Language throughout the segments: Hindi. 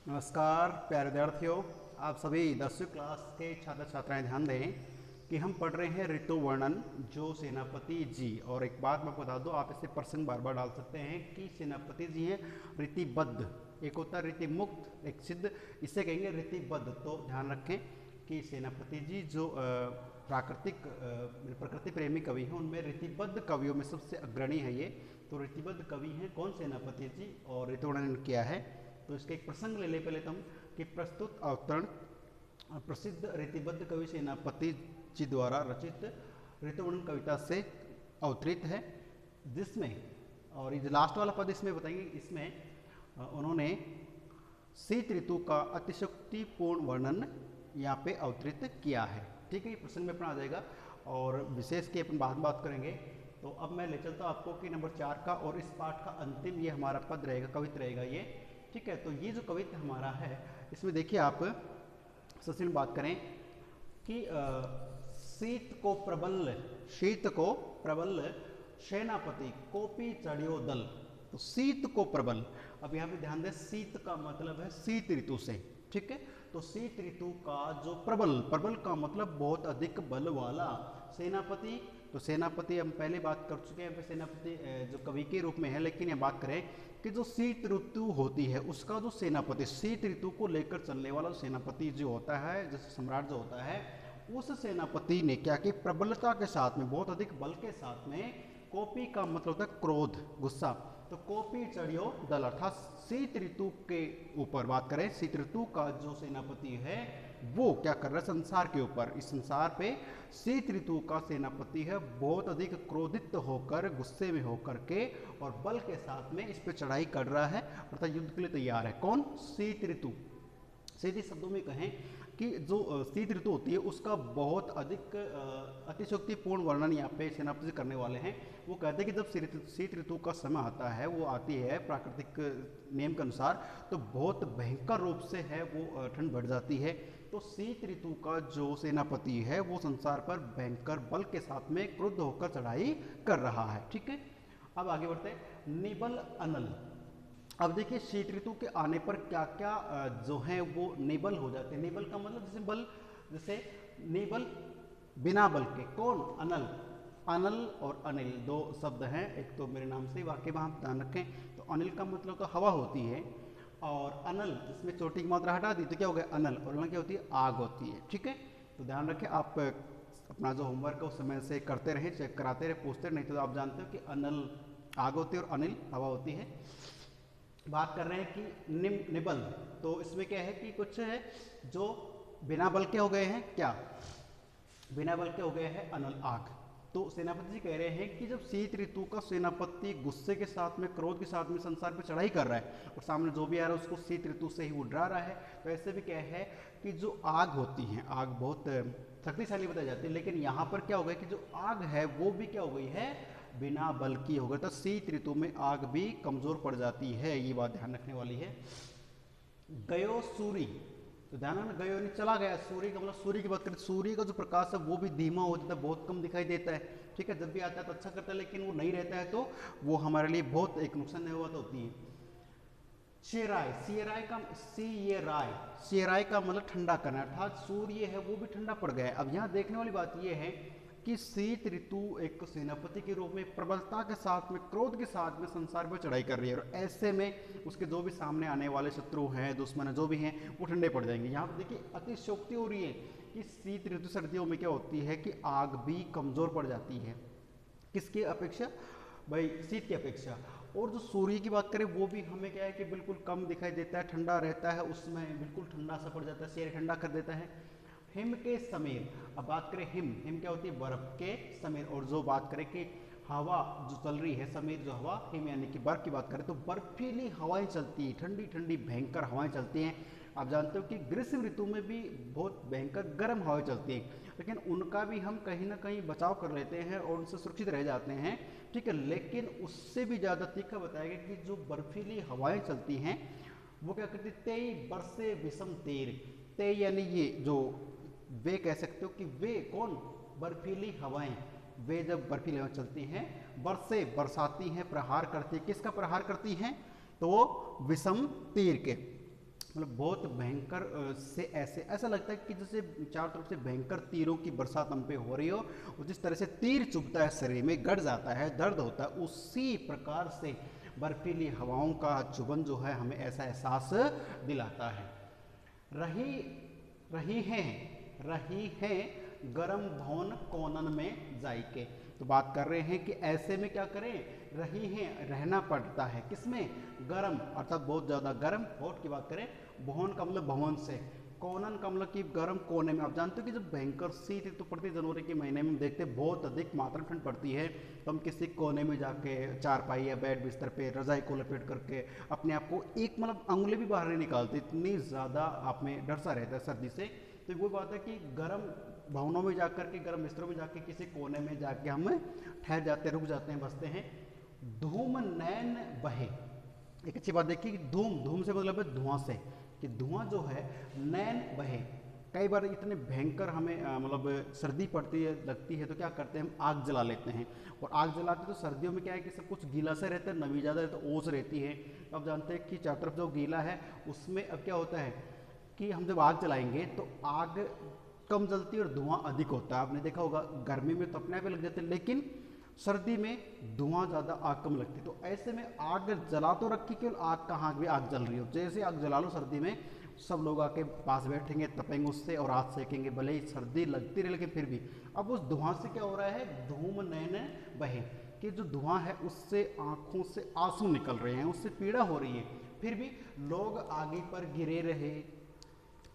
नमस्कार प्यारे विद्यार्थियों, आप सभी 10वीं क्लास के छात्र छात्राएं ध्यान दें कि हम पढ़ रहे हैं ऋतु वर्णन जो सेनापति जी। और एक बात मैं बता दूं, आप इसे प्रसंग बार बार डाल सकते हैं कि सेनापति जी हैं रीतिबद्ध। एक होता है रीति मुक्त, एक सिद्ध, इसे कहेंगे रीतिबद्ध। तो ध्यान रखें कि सेनापति जी जो प्रकृति प्रेमी कवि हैं, उनमें रीतिबद्ध कवियों में सबसे अग्रणी है ये। तो रीतिबद्ध कवि हैं कौन? सेनापति जी। और ऋतु वर्णन किया है। तो इसका एक प्रसंग ले ले पहले तो हम कि प्रस्तुत अवतरण प्रसिद्ध रीतिबद्ध कवि सेनापति जी द्वारा रचित ऋतुवर्णन कविता से अवतरित है, जिसमें, और ये लास्ट वाला पद इसमें बताएंगे, इसमें उन्होंने शीत ऋतु का अतिशयोक्तिपूर्ण वर्णन यहाँ पे अवतरित किया है। ठीक है, ये प्रसंग में अपना आ जाएगा और विशेष की अपन बाद में बात करेंगे। तो अब मैं ले चलता हूँ आपको कि नंबर 4 का, और इस पाठ का अंतिम ये हमारा पद रहेगा, कविता रहेगा ये। ठीक है, तो ये जो कविता हमारा है, इसमें देखिए आप सबसे बात करें कि शीत को प्रबल सेनापति कोपी चढ़ियो दल। तो शीत को प्रबल, अब यहाँ पे ध्यान दें, शीत का मतलब है शीत ऋतु से। ठीक है, तो शीत ऋतु का जो प्रबल का मतलब बहुत अधिक बल वाला सेनापति। तो सेनापति हम पहले बात कर चुके हैं, सेनापति जो कवि के रूप में है, लेकिन ये बात करें कि जो शीत ऋतु होती है उसका जो सेनापति, शीत ऋतु को लेकर चलने वाला सेनापति जो होता है, जैसे सम्राट जो होता है, उस सेनापति ने क्या कि प्रबलता के साथ में, बहुत अधिक बल के साथ में, कोपी का मतलब होता है क्रोध, गुस्सा, तो कोपी चढ़ियो दल अर्थात शीत ऋतु के ऊपर बात करें, शीत ऋतु का जो सेनापति है वो क्या कर रहा है संसार के ऊपर, इस संसार पे शीत ऋतु का सेनापति है बहुत अधिक क्रोधित होकर, गुस्से में होकर के और बल के साथ में इस पे चढ़ाई कर रहा है, अर्थात युद्ध के लिए तैयार है। कौन? शीत ऋतु। सीधे शब्दों में कहें कि जो शीत ऋतु होती है उसका बहुत अधिक अतिशयोक्तिपूर्ण वर्णन यहाँ पे सेनापति जी करने वाले हैं। वो कहते हैं कि जब शीत ऋतु का समय आता है, वो आती है प्राकृतिक नियम के अनुसार, तो बहुत भयंकर रूप से है वो ठंड बढ़ जाती है। तो शीत ऋतु का जो सेनापति है वो संसार पर भयंकर बल के साथ में क्रुद्ध होकर चढ़ाई कर रहा है। ठीक है, अब आगे बढ़ते हैं। निबल अनल। अब देखिए शीत ऋतु के आने पर क्या क्या जो है वो निबल हो जाते हैं। निबल का मतलब जैसे बल, जैसे निबल बिना बल के, कौन? अनल। अनल और अनिल दो शब्द हैं, एक तो मेरे नाम से वाक्य में आप ध्यान रखें। तो अनिल का मतलब तो हवा होती है, और अनल जिसमें चोटी की मात्रा हटा दी तो क्या हो गया? अनल। और अनल क्या होती है? आग होती है। ठीक है, तो ध्यान रखें, आप अपना जो होमवर्क है उस समय से करते रहें, चेक कराते रहे, पूछते रहे, नहीं तो आप जानते हो कि अनल आग होती है और अनिल हवा होती है। बात कर रहे हैं कि निबल, तो इसमें क्या है कि कुछ है जो बिना बल के हो गए हैं, क्या बिना बल के हो गए हैं? अनल, आग। तो सेनापति जी कह रहे हैं कि जब शीत ऋतु का सेनापति गुस्से के साथ में, क्रोध के साथ में संसार पर चढ़ाई कर रहा है और सामने जो भी आ रहा है उसको शीत ऋतु से ही वो डरा रहा है, तो ऐसे भी क्या है कि जो आग होती है, आग बहुत शक्तिशाली बताई जाती है, लेकिन यहाँ पर क्या हो गया कि जो आग है वो भी क्या हो गई है? बिना बल की हो गया। तो शीत ऋतु में आग भी कमजोर पड़ जाती है, ये बात ध्यान रखने वाली है। गयो सूर्य, तो ध्यान रखना, गयो नहीं चला गया। सूर्य का मतलब, सूर्य की बात करें, सूर्य का जो प्रकाश है वो भी धीमा हो जाता है, बहुत कम दिखाई देता है। ठीक है, जब भी आता है तो अच्छा करता है, लेकिन वो नहीं रहता है तो वो हमारे लिए बहुत एक नुकसान हुआ तो होती है। शेराय, शेराय का मतलब ठंडा करना, अर्थात सूर्य है वो भी ठंडा पड़ गया है। अब यहाँ देखने वाली बात ये है कि शीत ऋतु एक सेनापति के रूप में प्रबलता के साथ में, क्रोध के साथ में संसार पर चढ़ाई कर रही है, और ऐसे में उसके जो भी सामने आने वाले शत्रु हैं, दुश्मन जो भी हैं, वो ठंडे पड़ जाएंगे। यहाँ पर देखिए अतिशयोक्ति हो रही है कि शीत ऋतु, सर्दियों में क्या होती है कि आग भी कमजोर पड़ जाती है। किसकी अपेक्षा? भाई शीत की अपेक्षा। और जो सूर्य की बात करें वो भी हमें क्या है कि बिल्कुल कम दिखाई देता है, ठंडा रहता है, उसमें बिल्कुल ठंडा सा पड़ जाता है, शेर ठंडा कर देता है। हिम के समीर, अब बात करें हिम क्या होती है? बर्फ के समीर। और जो बात करें कि हवा जो चल रही है, समीर जो हवा, हिम यानी कि बर्फ की बात करें तो बर्फीली हवाएं चलती है, ठंडी ठंडी भयंकर हवाएं चलती हैं। आप जानते हो कि ग्रीष्म ऋतु में भी बहुत भयंकर गर्म हवाएं चलती हैं, लेकिन उनका भी हम कहीं ना कहीं बचाव कर लेते हैं और उनसे सुरक्षित रह जाते हैं। ठीक है, लेकिन उससे भी ज़्यादा तीखा बताया गया कि जो बर्फीली हवाएं चलती हैं वो क्या करती? तेई बरसे विषम तेर। ते यानी ये जो वे कह सकते हो कि वे कौन? बर्फीली हवाएं। वे जब बर्फीली हवाएं चलती हैं, बरसे बरसाती हैं, प्रहार करती है, किसका प्रहार करती हैं? तो वो विषम तीर के। मतलब बहुत भयंकर से ऐसा लगता है कि जैसे चारों तरफ से भयंकर तीरों की बरसात हम पे हो रही हो, और जिस तरह से तीर चुभता है शरीर में, गड़ जाता है, दर्द होता है, उसी प्रकार से बर्फीली हवाओं का चुभन जो है हमें ऐसा एहसास दिलाता है। रही रही हैं गरम भवन कोनन में जाइके। तो बात कर रहे हैं कि ऐसे में क्या करें, रही हैं, रहना पड़ता है किसमें, गरम अर्थात बहुत ज़्यादा गर्म। होठ की बात करें, भवन का मतलब भवन से, कोनन का मतलब कि गर्म कोने में। आप जानते हो कि जब भयंकर शीत ऋतु पड़ती है जनवरी के महीने में, हम देखते हैं बहुत अधिक मात्रा ठंड पड़ती है, तो हम किसी कोने में जाके चारपाई या बेड बिस्तर पे रजाई को लपेट करके अपने आप को एक मतलब अंगुली भी बाहर नहीं निकालते, इतनी ज़्यादा आप में डर सा रहता है सर्दी से। तो वो बात है कि गर्म भवनों में जाकर के, गर्म बिस्तरों में जाके किसी कोने में जाके हम ठहर जाते हैं, रुक जाते हैं, बसते हैं। धूम नैन बहे, एक अच्छी बात देखिए कि धूम से मतलब है धुआं से, कि धुआं जो है नैन बहे। कई बार इतने भयंकर हमें मतलब सर्दी पड़ती है, लगती है, तो क्या करते हैं हम आग जला लेते हैं, और आग जलाते तो सर्दियों में क्या है कि सब कुछ गीला से रहता है, नमी ज़्यादा रहता है, ओस रहती है। अब जानते हैं कि चारों तरफ जो गीला है उसमें अब क्या होता है कि हम जब आग जलाएंगे तो आग कम जलती है और धुआं अधिक होता है। आपने देखा होगा गर्मी में तो अपने आप ही लग जाते हैं, लेकिन सर्दी में धुआं ज़्यादा, आग कम लगती है। तो ऐसे में आग जला तो रखी, केवल आग कहाँ भी आग जल रही हो, जैसे आग जला लो सर्दी में, सब लोग आके पास बैठेंगे, तपेंगे उससे और हाथ सेकेंगे, भले ही सर्दी लगती रहे लेकिन फिर भी। अब उस धुआं से क्या हो रहा है, धूम नैन बहे, कि जो धुआं है उससे आंखों से आंसू निकल रहे हैं, उससे पीड़ा हो रही है, फिर भी लोग आगे पर गिरे रहे।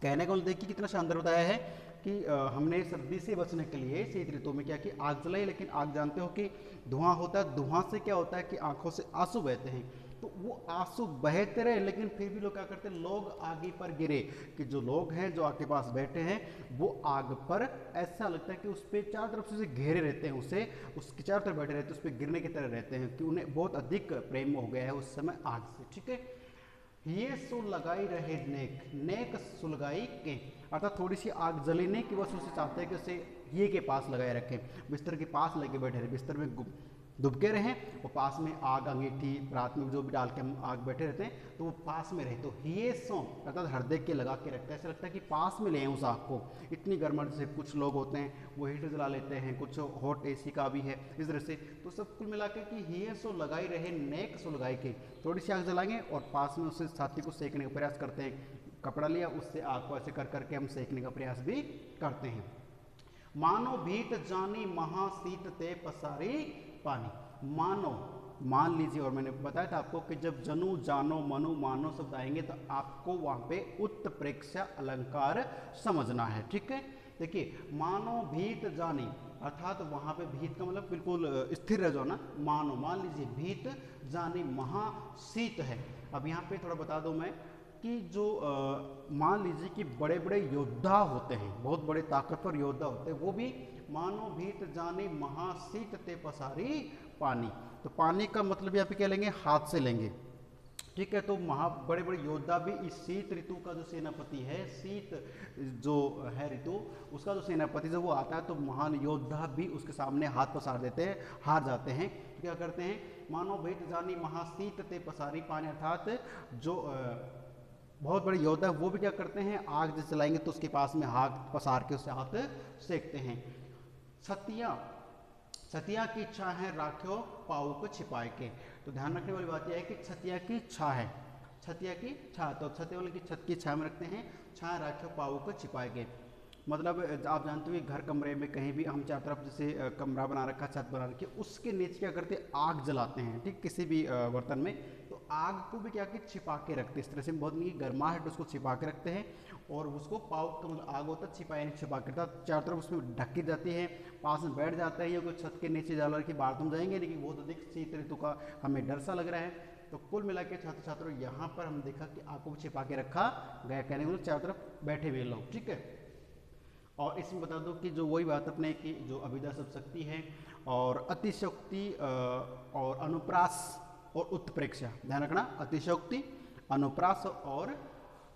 कहने को देखिए कितना शानदार बताया है कि हमने सर्दी से बचने के लिए शीत ऋतु में क्या कि आग जलाई, लेकिन आग जानते हो कि धुआं होता है, धुआं से क्या होता है कि आंखों से आंसू बहते हैं। तो वो आंसू बहते रहे लेकिन फिर भी लोग क्या करते हैं, लोग आगे पर गिरे, कि जो लोग हैं जो आग के पास बैठे हैं वो आग पर ऐसा लगता है कि उस पर चारों तरफ से घेरे रहते हैं, उसे उसके चारों तरफ बैठे रहते हैं, उस पर गिरने की तरह रहते हैं, कि उन्हें बहुत अधिक प्रेम हो गया है उस समय आग से। ठीक है, ये सो लगाई रहे नेक, नेक सुलगाई के, अर्थात थोड़ी सी आग जली नहीं कि बस उसे चाहते हैं कि उसे ये के पास लगाए रखें, बिस्तर के पास लगे बैठे रहे, बिस्तर में दुबके रहें और पास में आग, अंगीठी, रात में जो भी डाल के हम आग बैठे रहते हैं तो वो पास में रहे। तो ये सो अर्थात हृदय के लगा के रखता है, ऐसा लगता है कि पास में ले हैं उस आग को। इतनी गर्म से कुछ लोग होते हैं वो हीटर जला लेते हैं, कुछ हॉट एसी का भी है इस तरह से। तो सब कुल मिला के कि ये सो लगाई रहे नेक सो लगाई के, थोड़ी सी आग जलाएंगे और पास में उससे साथी को सेकने का प्रयास करते हैं, कपड़ा लिया उससे आग को ऐसे कर करके हम सेकने का प्रयास भी करते हैं। मानो भीत जानी महाशीत ते पसारी पानी, मानो, मान लीजिए, और मैंने बताया था आपको कि जब जनु जानो मनु मानो शब्द आएंगे तो आपको वहां पे उत्प्रेक्षा अलंकार समझना है। ठीक है, देखिए मानो भीत जानी, अर्थात वहां पे भीत का मतलब बिल्कुल स्थिर रह जाओ ना, मानो, मान लीजिए भीत जानी महाशीत है। अब यहाँ पे थोड़ा बता दूं मैं कि जो मान लीजिए कि बड़े बड़े योद्धा होते हैं, बहुत बड़े ताकतवर योद्धा होते हैं, वो भी मानो भीत जाने महाशीत ते पसारी पानी, तो पानी का मतलब यहाँ पे क्या लेंगे, हाथ से लेंगे। ठीक है, तो बड़े बड़े योद्धा भी इस शीत ऋतु का जो सेनापति है, शीत जो है ऋतु उसका जो सेनापति जब वो आता है तो महान योद्धा भी उसके सामने हाथ पसार देते हैं, हार जाते हैं। तो क्या करते हैं, मानो भीत जानी महाशीत ते पसारी पानी, अर्थात जो बहुत बड़े योद्धा वो भी क्या करते हैं, आग जैसे जलाएंगे तो उसके पास में हाथ पसार के उससे हाथ सेकते हैं। सतिया, सतिया की इच्छा है राख्यो पाऊ को छिपाए के, तो ध्यान रखने वाली बात यह है कि छतिया की इच्छा है, छतिया की छा, तो छतिया वाले की छत की छाया में रखते हैं, छाया राख्यो पाऊ को छिपाए के, मतलब आप जानते हो घर कमरे में कहीं भी हम चारों तरफ जैसे कमरा बना रखा, छत बना रखी, उसके नीचे क्या करते हैं, आग जलाते हैं। ठीक, किसी भी बर्तन में, तो आग को भी क्या कि छिपा के रखते हैं, इस तरह से बहुत नहीं गर्माहट तो उसको छिपा के रखते हैं, और उसको पाव का मतलब आग होता है, छिपाया नहीं छिपा के रखता, चारों तरफ उसमें ढकी जाती है, पास में बैठ जाता है, या कोई छत के नीचे जाला कि बाहर तुम जाएंगे लेकिन बहुत अधिक शीत ऋतु का हमें डर सा लग रहा है। तो कुल मिला के छात्र छात्रों यहाँ पर हम देखा कि आग को छिपा के रखा गया, कहने को चारों तरफ बैठे हुए लोग। ठीक है, और इसमें बता दो कि जो वही बात अपने की जो अभिधा सब शक्ति है और अतिशक्ति और अनुप्रास और उत्प्रेक्षा, ध्यान रखना, अतिशक्ति, अनुप्रास और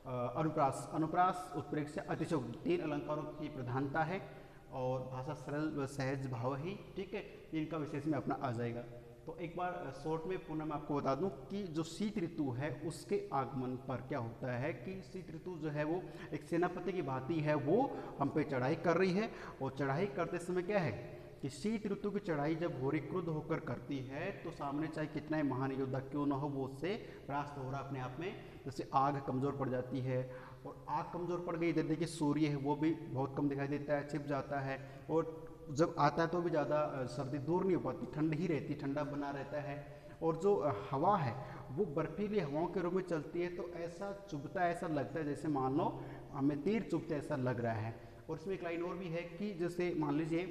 अनुप्रास, अनुप्रास, उत्प्रेक्षा, अतिशक्ति, तीन अलंकारों की प्रधानता है और भाषा सरल व सहज भाव ही। ठीक है, इनका विशेष में अपना आ जाएगा। तो एक बार शॉर्ट में पुनः मैं आपको बता दूं कि जो शीत ऋतु है उसके आगमन पर क्या होता है कि शीत ऋतु जो है वो एक सेनापति की भांति है, वो हम पे चढ़ाई कर रही है। और चढ़ाई करते समय क्या है कि शीत ऋतु की चढ़ाई जब हो रही क्रुद्ध होकर करती है तो सामने चाहे कितना ही महान योद्धा क्यों ना हो वो उससे परास्त हो रहा अपने आप में। जैसे आग कमज़ोर पड़ जाती है, और आग कमज़ोर पड़ गई, इधर देखिए सूर्य है वो भी बहुत कम दिखाई देता है, छिप जाता है, और जब आता है तो भी ज़्यादा सर्दी दूर नहीं हो पाती, ठंड ही रहती, ठंडा बना रहता है। और जो हवा है वो बर्फीली हवाओं के रूप में चलती है, तो ऐसा चुभता है, ऐसा लगता है जैसे मान लो हमें तीर चुभते ऐसा लग रहा है। और इसमें एक लाइन और भी है कि जैसे मान लीजिए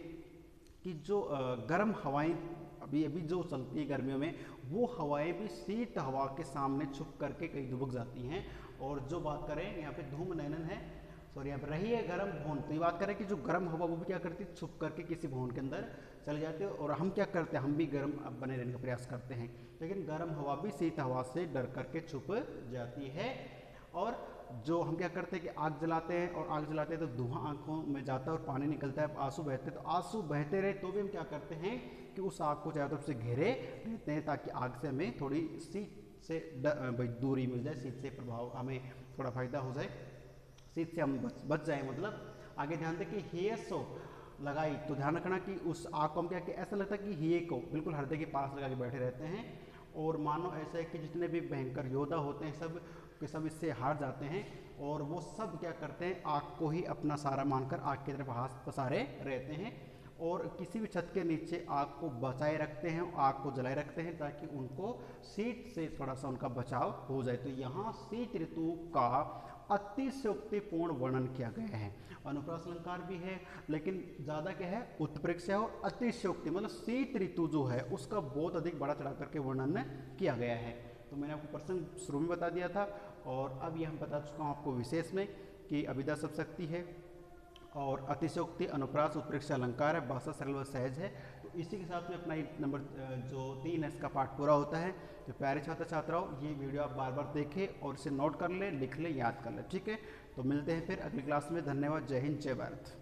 कि जो गर्म हवाएं अभी अभी जो चलती है गर्मियों में, वो हवाएं भी शीत हवा के सामने छुप करके कहीं दुबक जाती हैं। और जो बात करें यहाँ पे धूम नयनन है, सॉरी यहाँ पर रही है गर्म भवन, तो ये बात करें कि जो गर्म हवा वो भी क्या करती है, छुप करके किसी भवन के अंदर चले जाते हैं। और हम क्या करते हैं, हम भी गर्म बने रहने का प्रयास करते हैं, लेकिन गर्म हवा भी शीत हवा से डर करके छुप जाती है। और जो हम क्या करते हैं कि आग जलाते हैं, और आग जलाते हैं तो धुआं आंखों में जाता है और पानी निकलता है, आंसू बहते हैं, तो आंसू बहते रहे तो भी हम क्या करते हैं कि उस आग को चारों तरफ से घेरे रहते हैं, ताकि आग से हमें थोड़ी शीत से दूरी मिल जाए, शीत से प्रभाव हमें थोड़ा फायदा हो जाए, शीत से हम बच जाए। मतलब आगे ध्यान दें कि हेयसो लगाई, तो ध्यान रखना कि उस आग को हम क्या कि ऐसा लगता है कि हिये को बिल्कुल हृदय के पास लगा के बैठे रहते हैं। और मानो ऐसा है कि जितने भी भयंकर योद्धा होते हैं सब के सब इससे हार जाते हैं, और वो सब क्या करते हैं आग को ही अपना सहारा मानकर आग की तरफ हाथ पसारे रहते हैं, और किसी भी छत के नीचे आग को बचाए रखते हैं, आग को जलाए रखते हैं, ताकि उनको शीत से थोड़ा सा उनका बचाव हो जाए। तो यहाँ शीत ऋतु का अतिशयोक्तिपूर्ण वर्णन किया गया है। अनुप्रास अलंकार भी है, लेकिन ज़्यादा क्या है उत्प्रेक्षा और अतिशयोक्ति, मतलब शीत ऋतु जो है उसका बहुत अधिक बड़ा चढ़ा करके वर्णन किया गया है। तो मैंने आपको प्रसंग शुरू में बता दिया था, और अब ये हम बता चुका हूँ आपको विशेष में कि अभिधा सब शक्ति है, और अतिशयोक्ति, अनुप्रास, उत्प्रेक्षा अलंकार है, भाषा सरल व सहज है। तो इसी के साथ में अपना नंबर जो 3 है इसका पाठ पूरा होता है। तो प्यारे छात्र छात्राओं, ये वीडियो आप बार बार देखें और इसे नोट कर लें, लिख लें, याद कर लें, ठीक है। तो मिलते हैं फिर अगली क्लास में। धन्यवाद। जय हिंद, जय भारत।